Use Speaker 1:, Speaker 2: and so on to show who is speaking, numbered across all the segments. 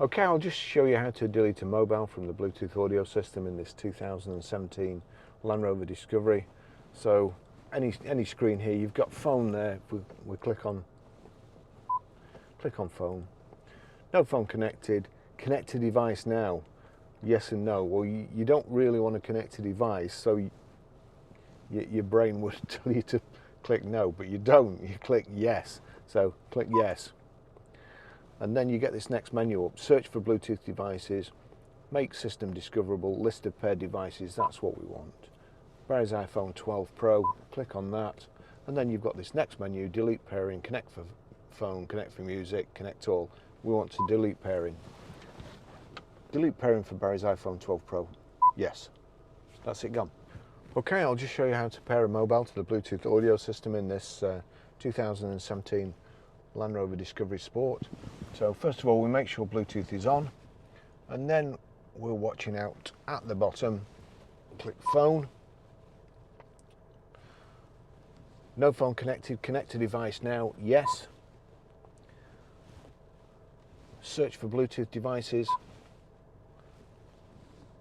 Speaker 1: Okay, I'll just show you how to delete a mobile from the Bluetooth audio system in this 2017 Land Rover Discovery. So any screen here, you've got phone there. We click on phone. No phone connected. Connect to device now. Yes and no. Well, you don't really want to connect to device, so your brain would tell you to click no, but you don't. You click yes. So click yes. And then you get this next menu up. Search for Bluetooth devices. Make system discoverable. List of paired devices. That's what we want. Barry's iPhone 12 Pro. Click on that. And then you've got this next menu. Delete pairing. Connect for phone. Connect for music. Connect all. We want to delete pairing. Delete pairing for Barry's iPhone 12 Pro. Yes. That's it gone. Okay, I'll just show you how to pair a mobile to the Bluetooth audio system in this 2017 Land Rover Discovery Sport. So first of all, we make sure Bluetooth is on, and then we're watching out at the bottom. Click phone. No phone connected. Connect to device now. Yes. Search for Bluetooth devices.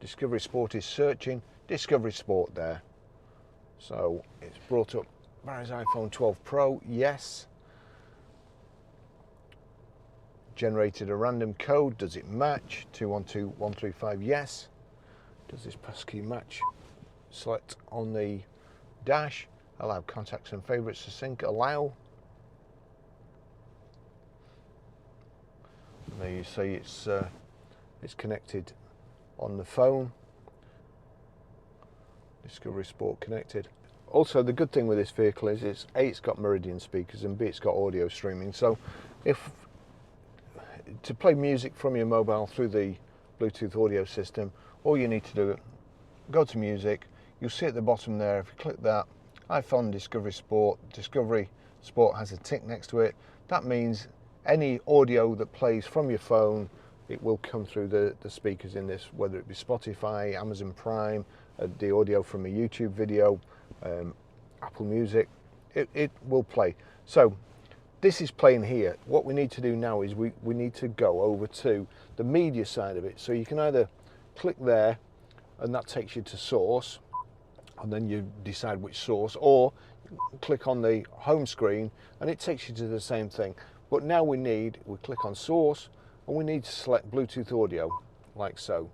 Speaker 1: Discovery Sport is searching. Discovery Sport there. So it's brought up Barry's iPhone 12 Pro. Yes. Generated a random code. Does it match? 212135. Yes. Does this passkey match? Select on the dash. Allow contacts and favorites to sync. Allow. And there you see it's connected on the phone. Discovery Sport connected. Also, the good thing with this vehicle is it's got Meridian speakers, and B, it's got audio streaming. So if to play music from your mobile through the Bluetooth audio system, all you need to do, go to music. You'll see at the bottom there, if you click that, iPhone Discovery Sport has a tick next to it. That means any audio that plays from your phone, it will come through the speakers in this, whether it be Spotify, Amazon Prime, the audio from a YouTube video, Apple Music, it will play. So this is playing here. What we need to do now is we need to go over to the media side of it. So you can either click there, and that takes you to source, and then you decide which source, or click on the home screen and it takes you to the same thing. But now we click on source, and we need to select Bluetooth audio, like so.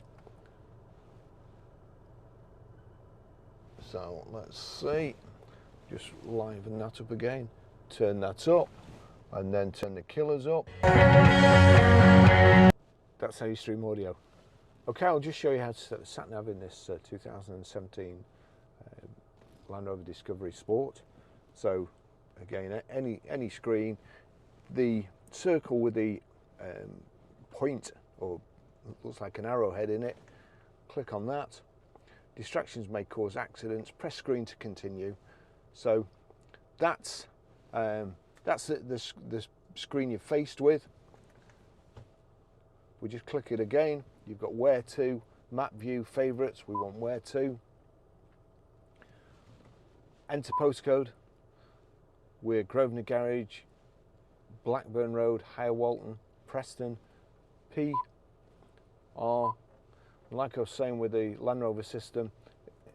Speaker 1: So let's see, just liven that up again, turn that up, and then turn the killers up. That's how you stream audio. Okay, I'll just show you how to set the Sat Nav in this 2017 Land Rover Discovery Sport. So again, any screen, the circle with the point, or looks like an arrowhead in it, click on that. Distractions may cause accidents. Press screen to continue. So that's the screen you're faced with. We just click it again. You've got where to, map view, favourites. We want where to. Enter postcode. We're Grosvenor Garage, Blackburn Road, Higher Walton, Preston, PR. Like I was saying with the Land Rover system,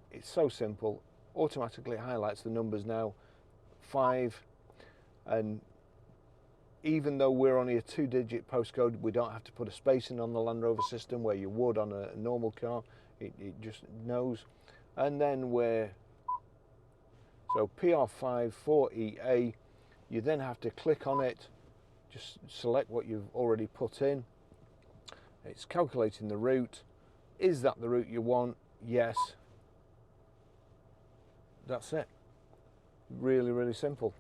Speaker 1: it's so simple. Automatically highlights the numbers now, 5, and even though we're only a 2-digit postcode, we don't have to put a space in on the Land Rover system where you would on a normal car. It just knows. And then so PR5 4EA, you then have to click on it, just select what you've already put in. It's calculating the route. Is that the route you want? Yes. That's it. Really, really simple.